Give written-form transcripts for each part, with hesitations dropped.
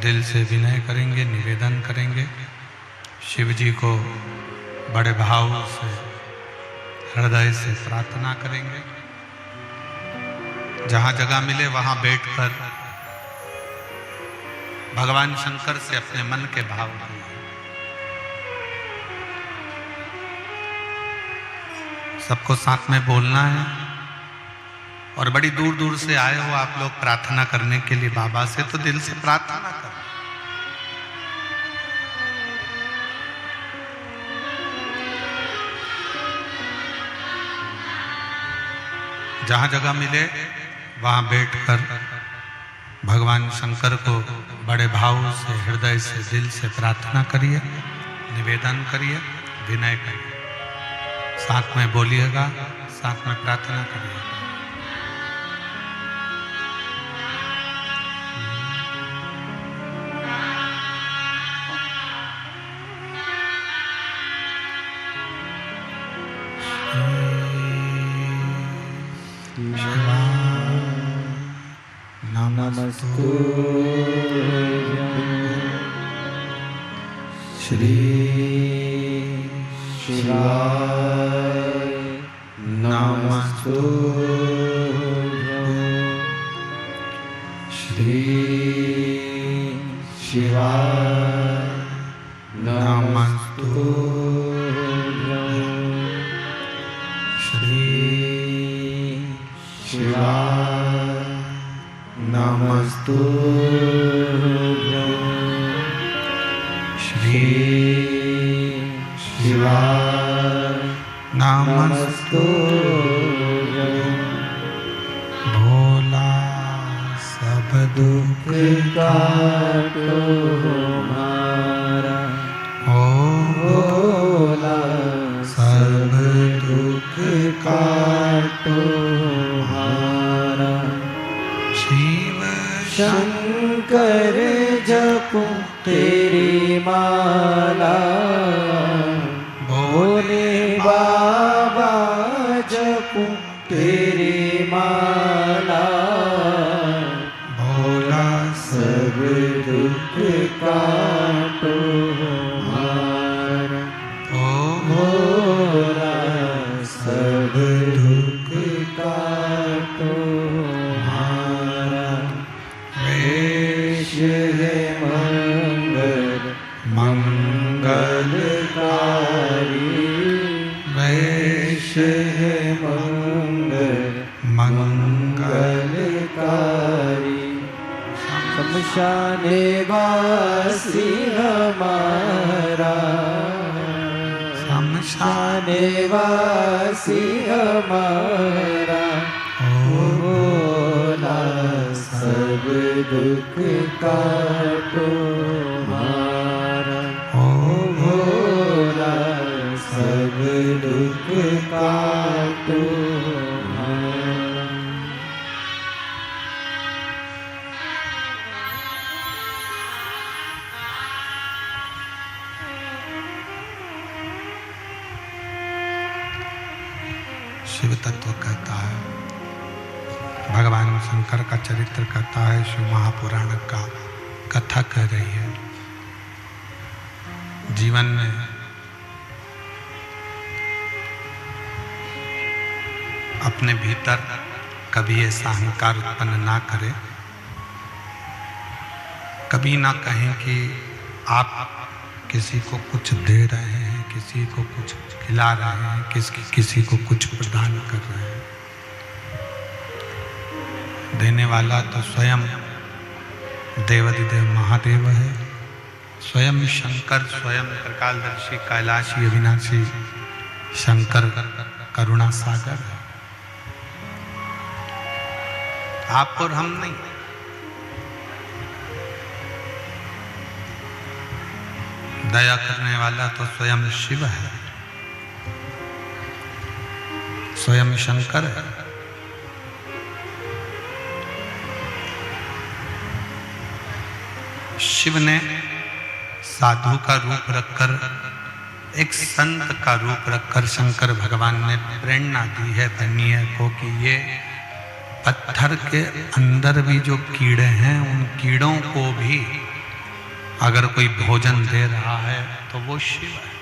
दिल से विनय करेंगे, निवेदन करेंगे। शिव जी को बड़े भाव से हृदय से प्रार्थना करेंगे। जहां जगह मिले वहां बैठकर भगवान शंकर से अपने मन के भाव सबको साथ में बोलना है। और बड़ी दूर दूर से आए हो आप लोग प्रार्थना करने के लिए बाबा से, तो दिल से प्रार्थना करो। जहां जगह मिले वहां बैठकर भगवान शंकर को बड़े भाव से हृदय से दिल से प्रार्थना करिए, निवेदन करिए, विनय करिए। साथ में बोलिएगा, साथ में प्रार्थना करिएगा। नमस्तु श्री शिवाय नमस्तु श्री शिवाय नमस्तु श्री शिवाय नमस्तु श्री शिवाय नमस्तु। भोला सब दुख काटो हमारा, हो भोला सब दुख काटो हमारा। शिव शंकर जपूं तेरी माला, भोले बाबा जपूं तेरी माला। भोला सब दुख काटो हमारा, ओ भोला सब दुख काटो हमारा। वेश है मंगल मंगलकारी, वेश है मंगल मंगलकारी। शमशाने वासी हमारा, शमशाने वासी हमारा। भोला सब दुख काटो हमारा, भोला सब दुख काटो हमारा। शिव तत्व कहता है, भगवान शंकर का चरित्र कहता है, शिव महापुराण का कथा कह रही है। जीवन में अपने भीतर कभी ऐसा अहंकार उत्पन्न ना करें, कभी ना कहें कि आप किसी को कुछ दे रहे हैं, किसी को कुछ खिला रहे हैं, किसी को कुछ प्रदान कर रहे हैं। देने वाला तो स्वयं देवाधिदेव महादेव है, स्वयं शंकर, स्वयं त्रिकालदर्शी कैलाशी अविनाशी शंकर करुणा सागर है। आप और हम नहीं। दया करने वाला तो स्वयं शिव है, स्वयं शंकर है। शिव ने साधु का रूप रखकर, एक संत का रूप रखकर शंकर भगवान ने प्रेरणा दी है दुनिया को कि ये पत्थर के अंदर भी जो कीड़े हैं, उन कीड़ों को भी अगर कोई भोजन दे रहा है तो वो शिव है।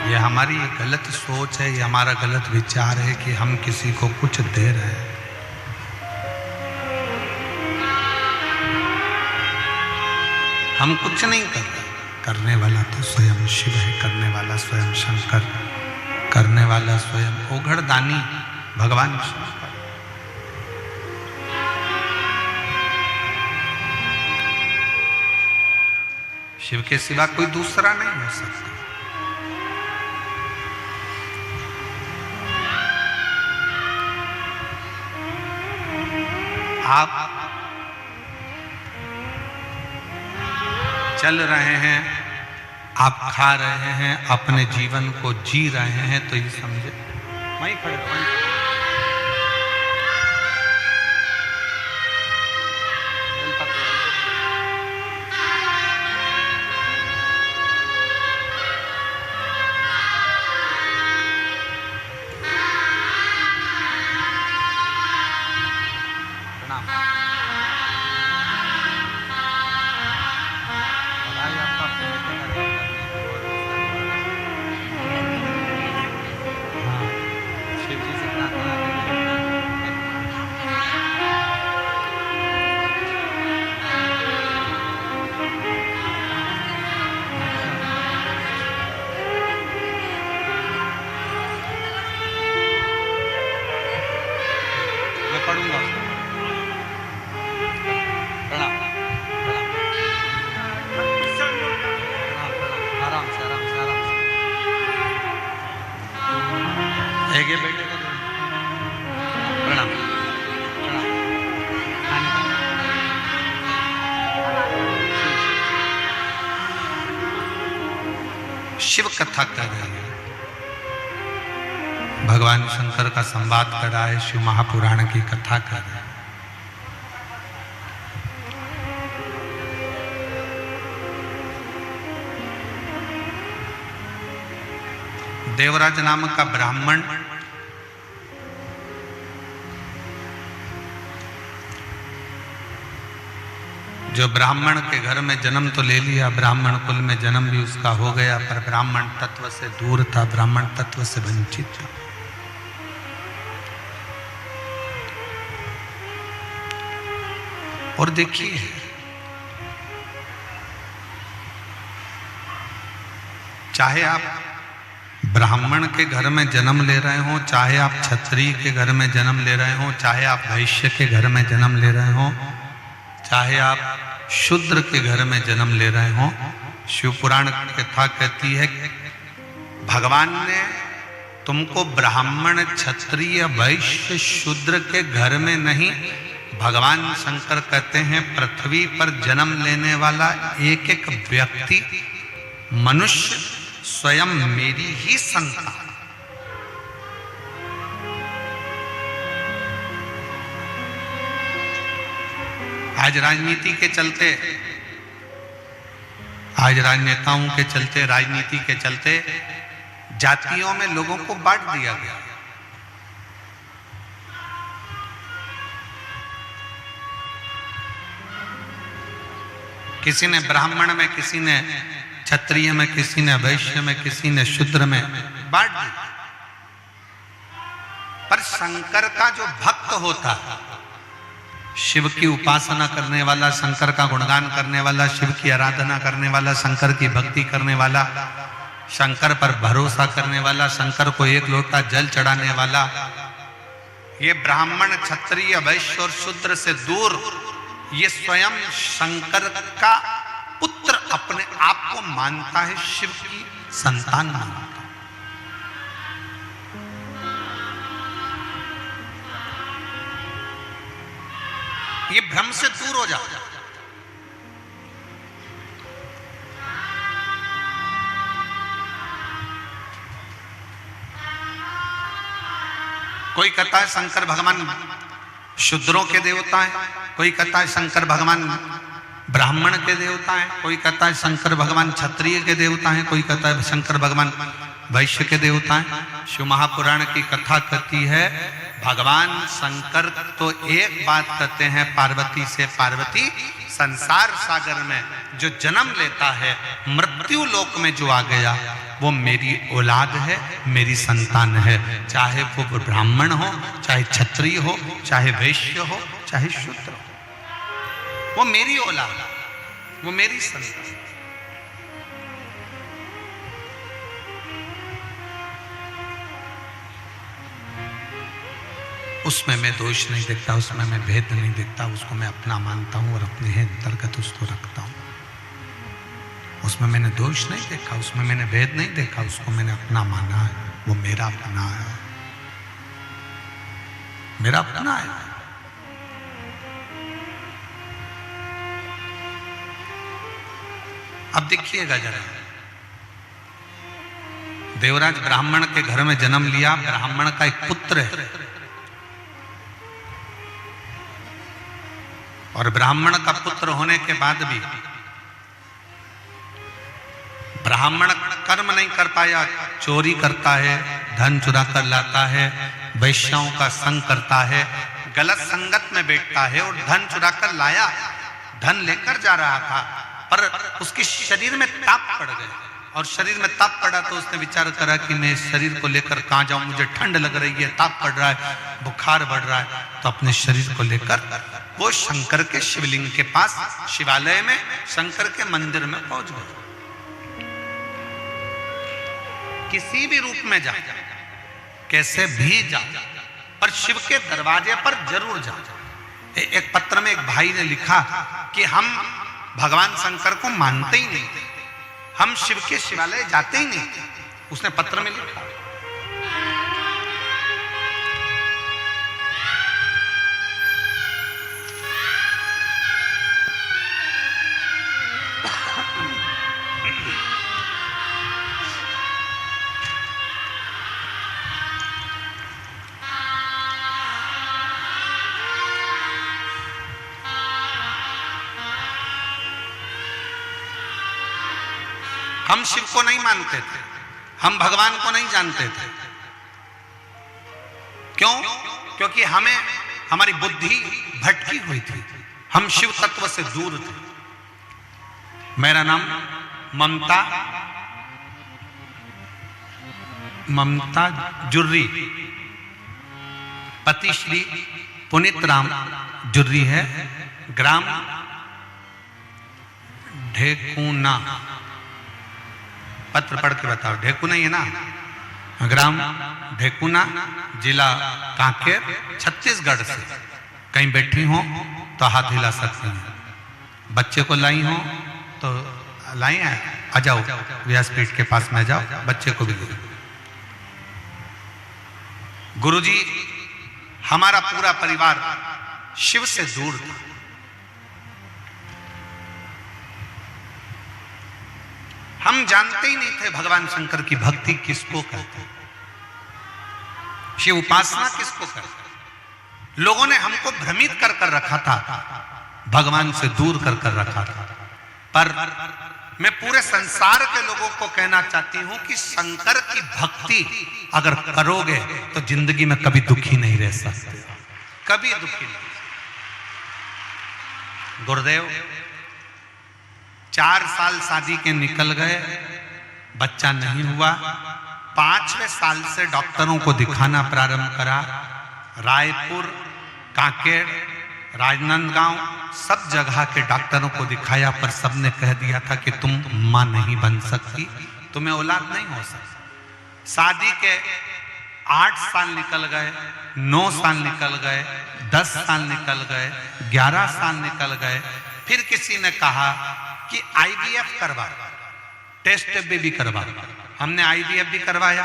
ये हमारी गलत सोच है, ये हमारा गलत विचार है कि हम किसी को कुछ दे रहे हैं। हम कुछ नहीं कर रहे, करने वाला तो स्वयं शिव है, करने वाला स्वयं शंकर, करने वाला स्वयं ओघड़दानी भगवान शंकर। शिव के सिवा कोई दूसरा नहीं हो सकता। आप चल रहे हैं, आप खा रहे हैं, अपने जीवन को जी रहे हैं, तो ये समझे वहीं खड़े रहो। बेटे को प्रणाम शिव कथा कर रहे हैं, भगवान शंकर का संवाद कर रहा है, शिव महापुराण की कथा कर रहे हैं। देवराज नामक का ब्राह्मण जो ब्राह्मण के घर में जन्म तो ले लिया, ब्राह्मण कुल में जन्म भी उसका हो गया, पर ब्राह्मण तत्व से दूर था, ब्राह्मण तत्व से वंचित था। और देखिए चाहे आप ब्राह्मण के घर में जन्म ले रहे हो, चाहे आप क्षत्रिय के घर में जन्म ले रहे हो, चाहे आप वैश्य के घर में जन्म ले रहे हो, चाहे आप शूद्र के घर में जन्म ले रहे हो, शिव पुराण की कथा कहती है भगवान ने तुमको ब्राह्मण क्षत्रिय वैश्य शूद्र के घर में नहीं, भगवान शंकर कहते हैं पृथ्वी पर जन्म लेने वाला एक एक व्यक्ति मनुष्य स्वयं मेरी ही संतान। आज राजनीति के चलते, आज राजनेताओं के चलते, राजनीति के चलते जातियों में लोगों को बांट दिया गया। किसी ने ब्राह्मण में, किसी ने क्षत्रिय में, किसी ने वैश्य में, किसी ने शूद्र में बांट दिया। पर शंकर का जो भक्त होता है, शिव की उपासना करने वाला, शंकर का गुणगान करने वाला, शिव की आराधना करने वाला, शंकर की भक्ति करने वाला, शंकर पर भरोसा करने वाला, शंकर को एक लोटा जल चढ़ाने वाला, ये ब्राह्मण क्षत्रिय वैश्य और शूद्र से दूर ये स्वयं शंकर का पुत्र अपने आप को मानता है, शिव की संतान मानता है। ये भ्रम से दूर हो जाओ। कोई कहता है शंकर भगवान शूद्रों के देवता हैं, कोई कहता है शंकर भगवान ब्राह्मण के देवता हैं, कोई कहता है शंकर भगवान क्षत्रिय के देवता हैं, कोई कहता है शंकर भगवान वैश्य के देवता हैं। शिव महापुराण की कथा कहती है भगवान शंकर तो एक बात कहते हैं पार्वती से, पार्वती संसार सागर में जो जन्म लेता है, मृत्यु लोक में जो आ गया, वो मेरी औलाद है, मेरी संतान है। चाहे वो ब्राह्मण हो, चाहे क्षत्रिय हो, चाहे वैश्य हो, चाहे शूद्र हो, वो मेरी औलाद, वो मेरी संतान। उसमें मैं दोष नहीं देखता, उसमें मैं भेद नहीं देखता, उसको मैं अपना मानता हूं और अपने ही अंतर्गत उसको रखता हूं। उसमें मैंने दोष नहीं देखा, उसमें मैंने भेद नहीं देखा, उसको मैंने अपना माना है, वो मेरा अपना है, मेरा अपना है। अब देखिएगा जरा, देवराज ब्राह्मण के घर में जन्म लिया, ब्राह्मण का एक पुत्र है, और ब्राह्मण का पुत्र होने के बाद भी ब्राह्मण कर्म नहीं कर पाया, चोरी करता है, धन चुरा कर लाता है, वैश्याओं का संग करता है, गलत संगत में बैठता है और धन चुरा कर लाया, धन लेकर जा रहा था, पर उसके शरीर में ताप पड़ गए, और शरीर में ताप पड़ा तो उसने विचार करा कि मैं इस शरीर को लेकर कहाँ जाऊं, मुझे ठंड लग रही है, ताप पड़ रहा है, बुखार बढ़ रहा है, तो अपने शरीर को लेकर वो शंकर के शिवलिंग के पास, शिवालय में शंकर के मंदिर में पहुंच गए। किसी भी रूप में जा, कैसे भी जा, पर शिव के दरवाजे पर जरूर जा। एक पत्र में एक भाई ने लिखा कि हम भगवान शंकर को मानते ही नहीं, हम शिव के शिवालय जाते ही नहीं, उसने पत्र में लिखा। हम शिव को नहीं मानते थे, हम भगवान को नहीं जानते थे। क्यों? क्योंकि हमें, हमारी बुद्धि भटकी हुई थी, हम शिव तत्व से दूर थे। मेरा नाम ममता जुर्री, पति श्री पुनीत राम जुर्री है, ग्राम ढेकुना, पत्र पढ़ के बताओ, ढेकुना ही है ना, ग्राम ढेकुना, जिला कांकेर, छत्तीसगढ़ से। कहीं बैठी हो तो हाथ हिला सकती हैं, बच्चे को लाई हो तो लाई है, आ जाओ व्यासपीठ के पास में जाओ, बच्चे को भी ले। गुरुजी, हमारा पूरा परिवार शिव से दूर था, हम जानते ही नहीं थे भगवान शंकर की भक्ति किसको कहते, शिव उपासना किसको कहते। लोगों ने हमको भ्रमित कर कर रखा था, भगवान से दूर कर कर रखा था। पर मैं पूरे संसार के लोगों को कहना चाहती हूं कि शंकर की भक्ति अगर करोगे तो जिंदगी में कभी दुखी नहीं रह सकते, कभी दुखी नहीं। गुरुदेव 4 साल शादी के निकल गए, बच्चा नहीं हुआ। 5वें साल से डॉक्टरों को दिखाना प्रारंभ करा, रायपुर, कांकेर, राजनांदगांव, सब जगह के डॉक्टरों को दिखाया, पर सबने कह दिया था कि तुम मां नहीं बन सकती, तुम्हें औलाद नहीं हो सकती। शादी के 8 साल निकल गए, 9 साल निकल गए, 10 साल निकल गए, 11 साल निकल गए। फिर किसी ने कहा कि आईवीएफ करवा, टेस्ट बेबी करवा। हमने आईवीएफ भी करवाया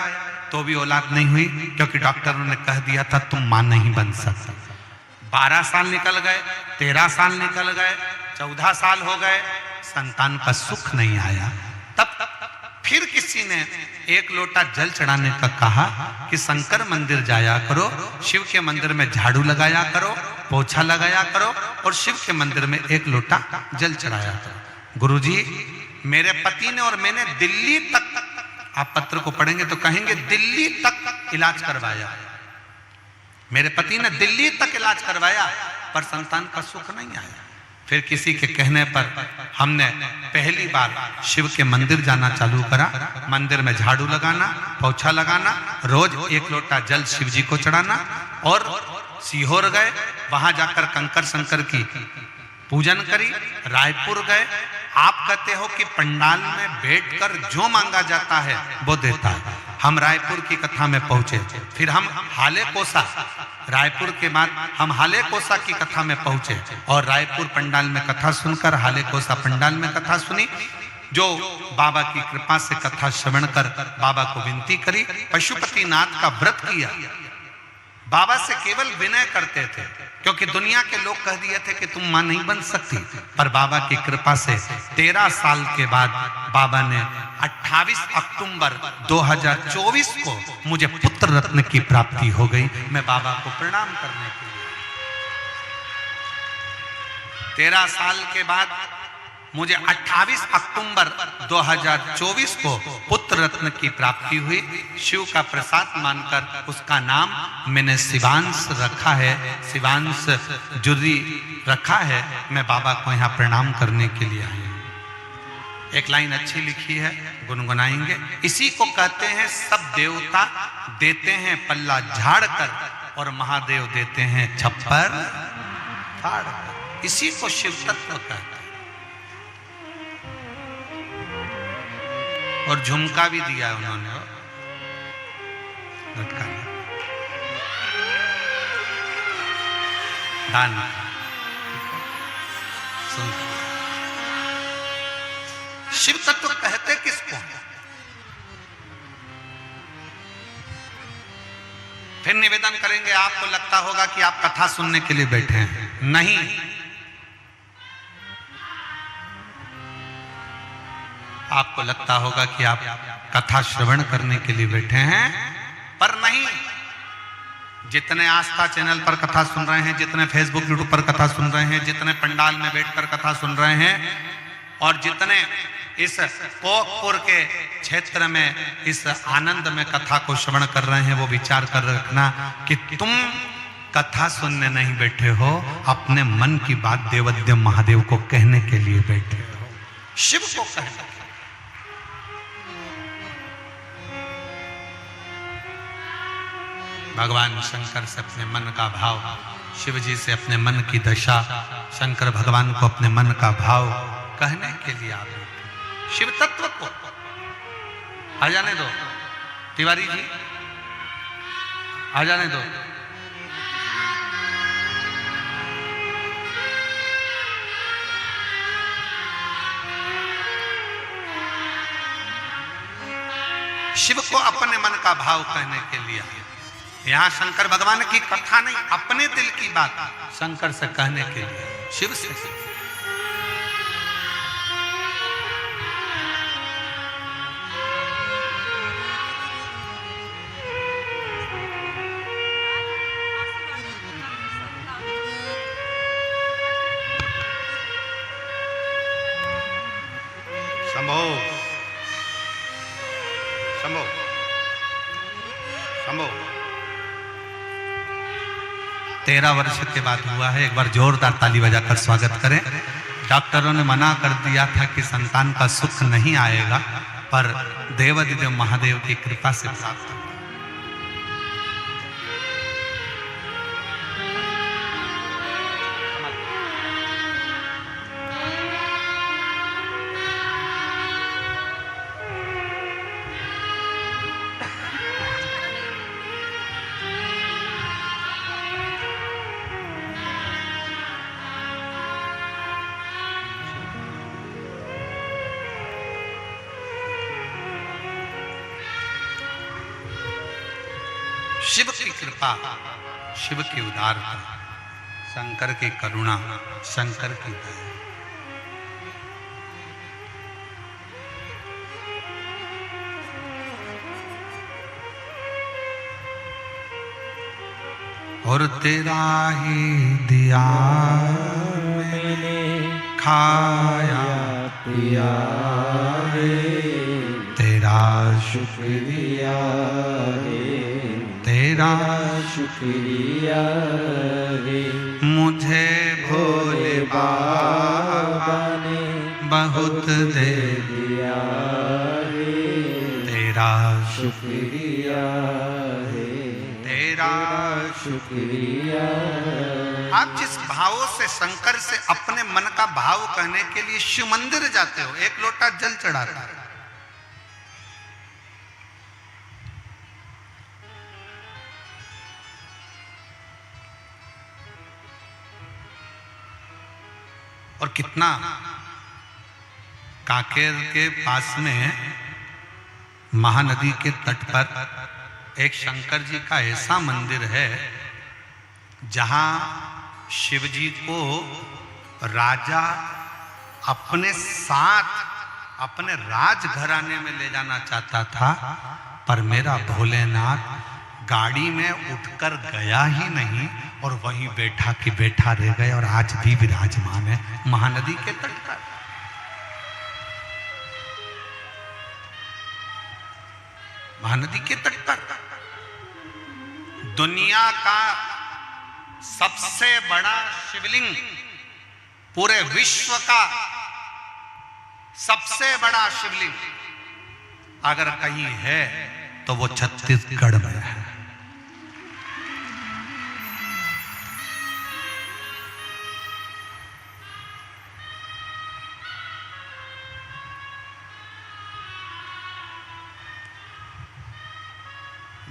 तो भी औलाद नहीं हुई, क्योंकि डॉक्टरों ने कह दिया था तुम मां नहीं बन सकती। 12 साल निकल गए, 13 साल निकल गए, 14 साल हो गए, संतान का सुख नहीं आया। तब फिर किसी ने 1 लोटा जल चढ़ाने का कहा कि शंकर मंदिर जाया करो, शिव के मंदिर में झाड़ू लगाया करो, पोछा लगाया करो, और शिव के मंदिर में 1 लोटा जल चढ़ाया करो। गुरुजी, मेरे पति ने और मैंने दिल्ली तक, आप पत्र को पढ़ेंगे तो कहेंगे दिल्ली तक इलाज करवाया, मेरे पति ने दिल्ली तक इलाज करवाया पर संतान का सुख नहीं आया। फिर किसी के कहने पर हमने पहली बार शिव के मंदिर जाना चालू करा। मंदिर में झाड़ू लगाना, पोछा लगाना, रोज 1 लोटा जल शिव जी को चढ़ाना और सीहोर गए, वहां जाकर कंकर शंकर की पूजन करी। रायपुर गए। आप कहते हो कि पंडाल में बैठकर जो मांगा जाता है वो देता है। हम रायपुर की कथा में पहुंचे, फिर हम हाले कोसा, रायपुर के बाद हम हाले कोसा की कथा में पहुंचे और रायपुर पंडाल में कथा सुनकर हाले कोसा पंडाल में कथा सुनी। जो बाबा की कृपा से कथा श्रवण कर बाबा को विनती करी, पशुपति नाथ का व्रत किया। बाबा से केवल विनय करते थे क्योंकि दुनिया के लोग कह दिए थे कि तुम मां नहीं बन सकती, पर बाबा की कृपा से 13 साल के बाद बाबा ने 28 अक्टूबर 2024 को मुझे पुत्र रत्न की प्राप्ति हो गई। मैं बाबा को प्रणाम करने के लिए 13 साल के बाद मुझे 28 अक्टूबर 2024 को पुत्र रत्न की प्राप्ति हुई। शिव का प्रसाद मानकर उसका नाम मैंने शिवांश रखा है, शिवांश जुर्री रखा है। मैं बाबा को यहाँ प्रणाम करने के लिए आया हूँ। एक लाइन अच्छी लिखी है, गुनगुनाएंगे। इसी को कहते हैं सब देवता देते हैं पल्ला झाड़ कर और महादेव देते हैं छप्पर फाड़ कर। इसी को शिव तत्व कहते हैं। और झुमका भी दिया उन्होंने, लटका दान। शिव तत्व कहते किसको? फिर निवेदन करेंगे। आपको लगता होगा कि आप कथा सुनने के लिए बैठे हैं, नहीं। आपको लगता होगा कि आप कथा श्रवण करने के लिए बैठे हैं, पर नहीं। जितने आस्था चैनल पर कथा सुन रहे हैं, जितने फेसबुक यूट्यूब पर कथा सुन रहे हैं, जितने पंडाल में बैठकर कथा सुन रहे हैं और जितने इस कोकपुर के क्षेत्र में इस आनंद में कथा को श्रवण कर रहे हैं, वो विचार कर रखना कि तुम कथा सुनने नहीं बैठे हो, अपने मन की बात देवद्य महादेव को कहने के लिए बैठे हो, शिव को कहने। भगवान शंकर से अपने मन का भाव, शिव जी से अपने मन की दशा, शंकर भगवान को अपने मन का भाव कहने के लिए आप बैठे। शिव तत्व को आ जाने दो, तिवारी जी आ जाने दो। शिव को अपने मन का भाव कहने के लिए यहाँ शंकर भगवान की कथा नहीं, अपने दिल की बात शंकर से कहने के लिए शिव से। शंभो शंभो शंभो। 13 वर्ष के बाद हुआ है। एक बार जोरदार ताली बजाकर स्वागत करें। डॉक्टरों ने मना कर दिया था कि संतान का सुख नहीं आएगा, पर देवाधिदेव महादेव की कृपा से प्राप्त हुआ। शिव की कृपा, शिव की उदारता, शंकर की करुणा, शंकर की दया। और तेरा ही दिया मैंने खाया पिया रे, तेरा शुक्रिया रे, तेरा शुक्रिया है, मुझे भोले बाबा ने बहुत दे दिया है, तेरा शुक्रिया है, तेरा। शुक्रिया। आप जिस भावों से शंकर से अपने मन का भाव कहने के लिए शिव मंदिर जाते हो, एक लोटा जल चढ़ाते हो, और कितना कांकेर के पास में महानदी के तट पर एक शंकर जी का ऐसा मंदिर है जहां शिव जी को राजा अपने साथ अपने राजघराने में ले जाना चाहता था, पर मेरा भोलेनाथ गाड़ी में उठकर गया ही नहीं और वहीं बैठा कि बैठा रह गए और आज भी विराजमान है महानदी के तट पर। महानदी के तट पर दुनिया का सबसे बड़ा शिवलिंग, पूरे विश्व का सबसे बड़ा शिवलिंग अगर कहीं है तो वो छत्तीसगढ़ में है।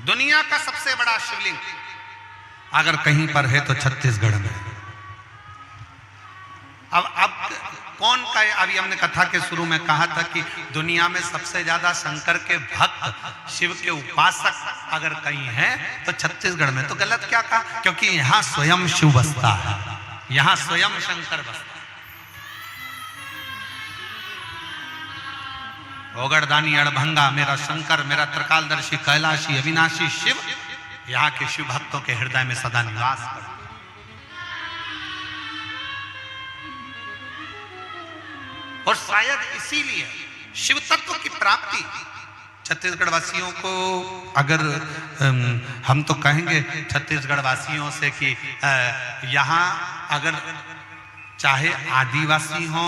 दुनिया का सबसे बड़ा शिवलिंग अगर कहीं पर है तो छत्तीसगढ़ में। अब कौन का, अभी हमने कथा के शुरू में कहा था कि दुनिया में सबसे ज्यादा शंकर के भक्त, शिव के उपासक अगर कहीं है तो छत्तीसगढ़ में। तो गलत क्या कहा? क्योंकि यहां स्वयं शिव बसता है, यहां स्वयं शंकर बसता है। ओगड़दानी अड़भंगा मेरा शंकर, मेरा त्रिकालदर्शी कैलाशी अविनाशी शिव यहाँ के शिव भक्तों के हृदय में सदा निवास करता। और शायद इसीलिए शिव तत्व की प्राप्ति छत्तीसगढ़ वासियों को, अगर हम तो कहेंगे छत्तीसगढ़ वासियों से कि यहाँ अगर चाहे आदिवासी हो,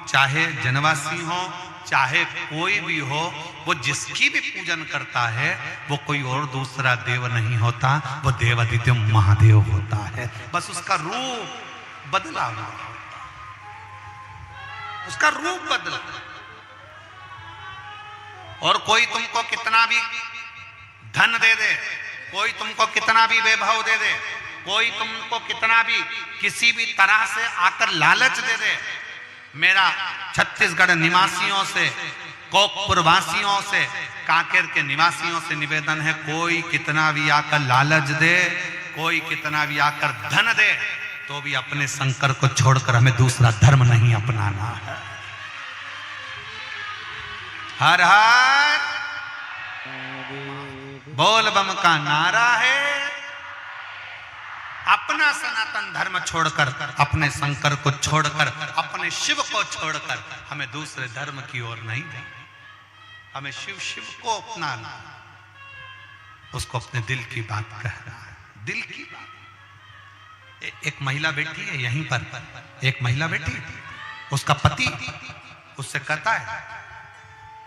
चाहे जनवासी हो, चाहे कोई भी हो, वो जिसकी भी पूजन करता है वो कोई और दूसरा देव नहीं होता, वो देवादिदेव महादेव होता है। बस उसका रूप बदला हुआ, उसका रूप बदला। और कोई तुमको कितना भी धन दे दे, कोई तुमको कितना भी वैभव दे दे, कोई तुमको कितना भी किसी भी तरह से आकर लालच दे दे, मेरा छत्तीसगढ़ निवासियों से, कोकपुर वासियों से, कांकेर के निवासियों से निवेदन है, कोई कितना भी आकर लालच दे, कोई कितना भी आकर धन दे, तो भी अपने शंकर को छोड़कर हमें दूसरा धर्म नहीं अपनाना है। हर हर बोल बम का नारा है। अपना सनातन धर्म छोड़कर, अपने शंकर को छोड़कर, अपने शिव को छोड़कर हमें दूसरे धर्म की ओर नहीं दें। हमें शिव शिव को अपनाना, उसको अपने दिल की बात कह रहा है, दिल की बात। एक महिला बैठी है यहीं पर, एक महिला बैठी, उसका पति उससे कहता है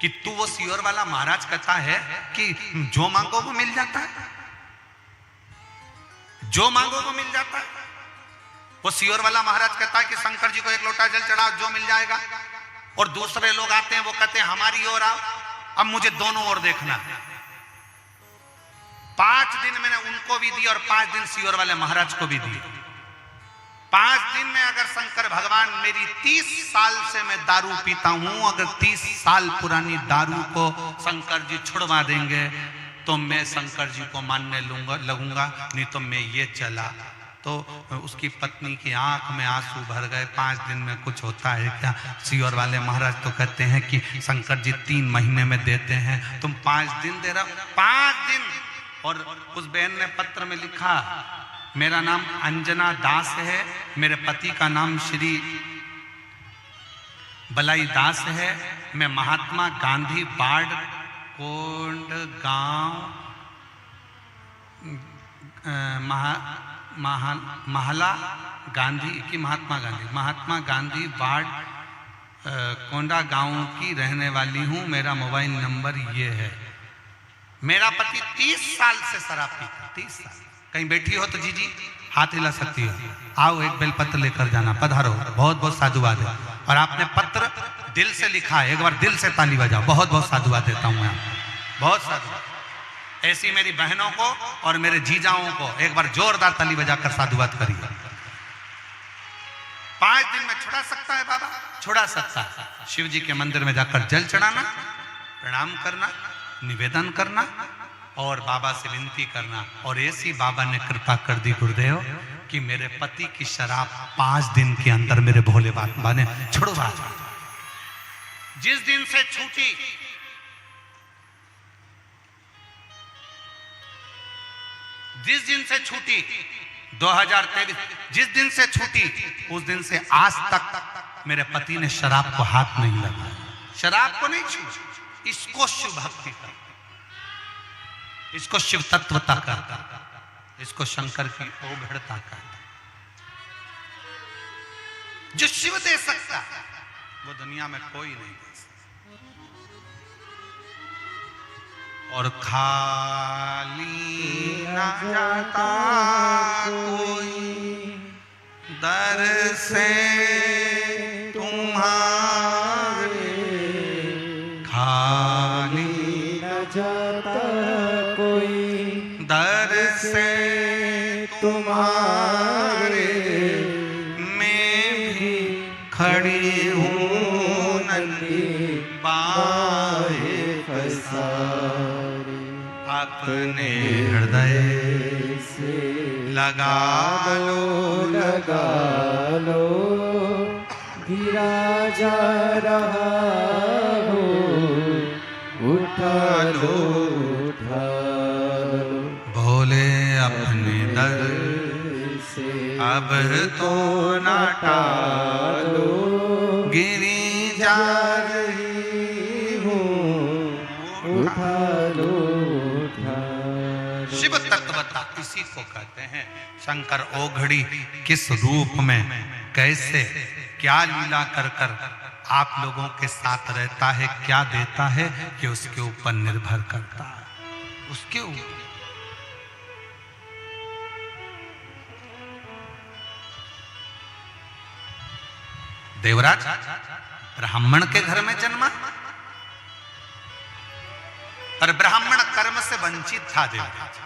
कि तू वो सियोर वाला महाराज कहता है कि जो मांगो वो मिल जाता है, जो मांगो वो मिल जाता है। वो सियोर वाला महाराज कहता है कि शंकर जी को एक लोटा जल चढ़ाओ जो मिल जाएगा, और दूसरे लोग आते हैं वो कहते हैं हमारी ओर आओ, अब मुझे दोनों ओर देखना है। 5 दिन मैंने उनको भी दी और 5 दिन सियोर वाले महाराज को भी दी। 5 दिन में अगर शंकर भगवान, मेरी 30 साल से मैं दारू पीता हूं, अगर 30 साल पुरानी दारू को शंकर जी छुड़वा देंगे तो मैं शंकर जी को मानने लगूंगा, नहीं तो मैं ये चला। तो उसकी पत्नी की आंख में आंसू भर गए। 5 दिन में कुछ होता है क्या? सियोर वाले महाराज तो कहते हैं कि शंकर जी 3 महीने में देते हैं, तुम 5 दिन दे रहे हो, 5 दिन। और उस बहन ने पत्र में लिखा, मेरा नाम अंजना दास है, मेरे पति का नाम श्री बलाई दास है, मैं महात्मा गांधी बाढ़ कोंड गांव महला गांधी की महात्मा गांधी वार्ड कोंडा गांव की रहने वाली हूँ। मेरा मोबाइल नंबर ये है। मेरा पति 30 साल से शराब पीता, 30 साल। कहीं बैठी हो तो जी हाथ हिला सकती हो। आओ एक बेलपत्र लेकर जाना, पधारो। बहुत बहुत साधुवाद है। और आपने पत्र दिल से लिखा है, एक बार दिल से ताली बजाओ। बहुत बहुत साधुवाद देता हूँ मैं, बहुत साधुवाद। ऐसी मेरी बहनों को और मेरे जीजाओं को एक बार जोरदार ताली बजाकर साधुवाद करिए। 5 दिन में छुड़ा सकता है बाबा, छुड़ा सकता है। शिव जी के मंदिर में जाकर जल चढ़ाना, प्रणाम करना, निवेदन करना और बाबा से विनती करना। और ऐसी बाबा ने कृपा कर दी गुरुदेव कि मेरे पति की शराब 5 दिन के अंदर मेरे भोले बाबा ने छुड़वा दी। जिस दिन से छूटी, जिस दिन से छूटी 2023, जिस दिन से छूटी उस दिन से आज तक मेरे पति ने शराब को हाथ नहीं लगाया, शराब को नहीं छू। इसको शिव भक्ति का, इसको शिव तत्वता कहता, इसको शंकर की ओघड़ता कहता। जो शिव दे सकता वो दुनिया में कोई नहीं दे सकता। और खाली ना जाता कोई दर से तुम्हारे, खाली न जाता कोई दर से तुम्हारे, मैं भी खड़ी हूँ नंदी बाहे पसारी। अपने हृदय से लगा लो, लगा लो, गिरा जा रहा हो, उठा लो, उठा लो। भोले अपने दर से अब तो न टालो, गिरी जा रही हूँ, उठा लो, उठा लो। शिव तत्वता इसी को कहते हैं। शंकर ओघड़ी किस रूप में, कैसे, क्या लीला कर कर आप लोगों के साथ रहता है, क्या देता है, कि उसके ऊपर निर्भर करता है, उसके ऊपर। देवराज ब्राह्मण के घर में जन्मा, पर ब्राह्मण कर्म से वंचित था। देवराज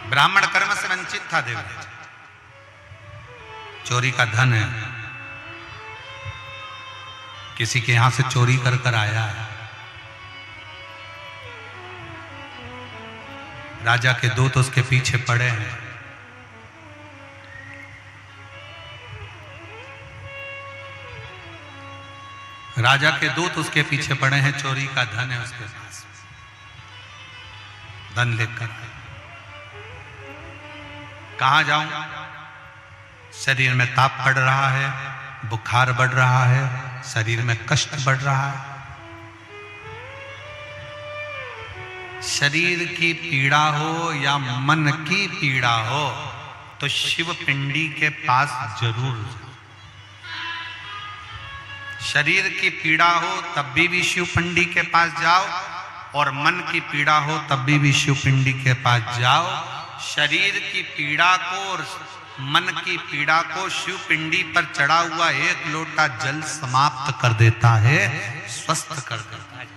ब्राह्मण कर्म से वंचित था। देवराज चोरी का धन है, किसी के यहां से चोरी कर कर आया है। राजा के दूत उसके पीछे पड़े हैं। राजा के दूत उसके पीछे पड़े हैं, चोरी का धन है उसके पास, धन लेकर। कहां जाऊं? शरीर में ताप पड़ रहा है, बुखार बढ़ रहा है, शरीर में कष्ट बढ़ रहा है। शरीर की पीड़ा हो या मन की पीड़ा हो तो शिव पिंडी के पास जरूर जाओ। शरीर की पीड़ा हो तब भी शिव पिंडी के पास जाओ, और मन की पीड़ा हो तब भी शिव पिंडी के पास जाओ। शरीर की पीड़ा को और मन की पीड़ा को शिव पिंडी पर चढ़ा हुआ एक लोटा जल समाप्त कर देता है, स्वस्थ कर देता है।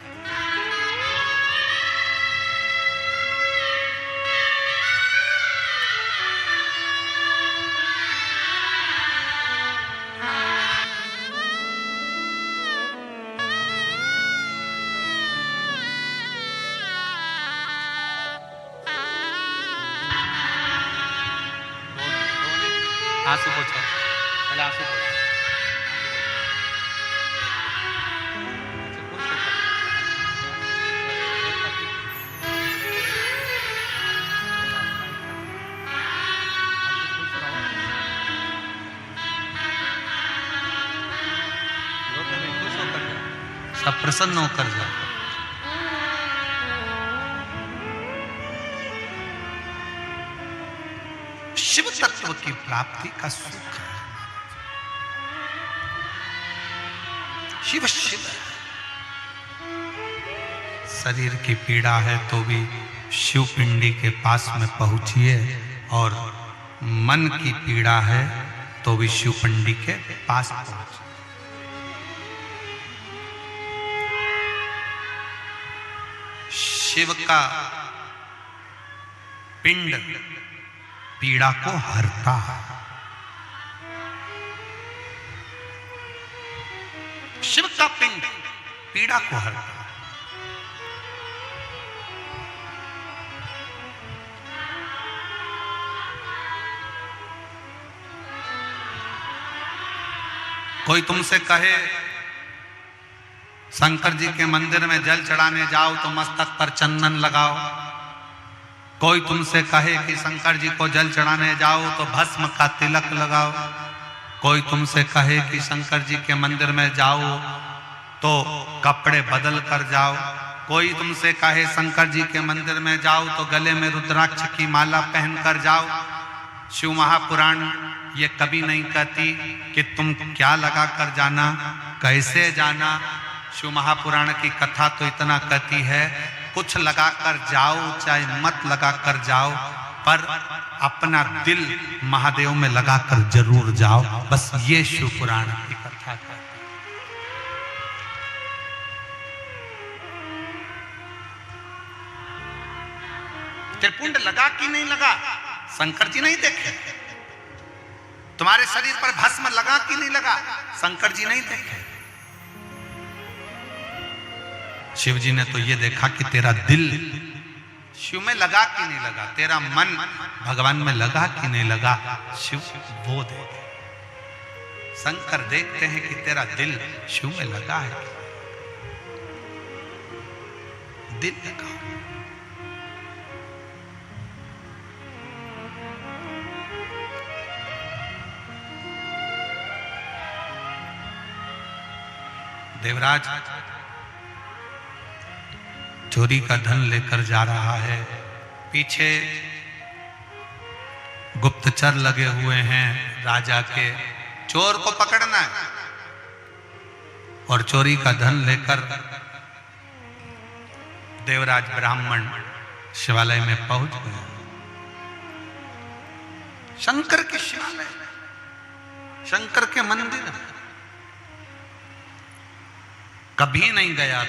आंसू पोछो, पहले आंसू पोछो। सब प्रसन्न होकर जाओ। शिव तत्व की प्राप्ति का सुख है। शिव शिव शरीर की पीड़ा है तो भी शिव पिंडी के पास में पहुंचिए, और मन की पीड़ा है तो भी शिव पिंडी के पास पहुंचिए। शिव का पिंड पीड़ा को हरता है। शिव का पिंड पीड़ा को हरता है। कोई तुमसे कहे शंकर जी के मंदिर में जल चढ़ाने जाओ तो मस्तक पर चंदन लगाओ, कोई तुमसे कहे कि शंकर जी को जल चढ़ाने जाओ तो भस्म का तिलक लगाओ, कोई तुमसे कहे कि शंकर जी के मंदिर में जाओ तो कपड़े बदल कर जाओ, कोई तुमसे कहे शंकर जी के मंदिर में जाओ तो गले में रुद्राक्ष की माला पहन कर जाओ। शिव महापुराण ये कभी नहीं कहती कि तुम क्या लगा कर जाना, कैसे जाना। शिव महापुराण की कथा तो इतना कहती है, कुछ लगा कर जाओ चाहे मत लगा कर जाओ, पर अपना दिल महादेव में लगा कर जरूर जाओ। बस ये शिव पुराण की कथा है। त्रिपुंड लगा कि नहीं लगा, शंकर जी नहीं देखे। तुम्हारे शरीर पर भस्म लगा कि नहीं लगा, शंकर जी नहीं देखे। शिव जी ने तो ये देखा कि तेरा दिल शिव में लगा कि नहीं लगा, तेरा मन भगवान में लगा कि नहीं लगा। शिव वो देखे, शंकर देखते हैं कि तेरा दिल शिव में लगा है, दिल लगा। देवराज चोरी का धन लेकर जा रहा है, पीछे गुप्तचर लगे हुए हैं राजा के, चोर को पकड़ना है। और चोरी का धन लेकर देवराज ब्राह्मण शिवालय में पहुंच गए। शंकर के शिवालय, शंकर के मंदिर कभी नहीं गया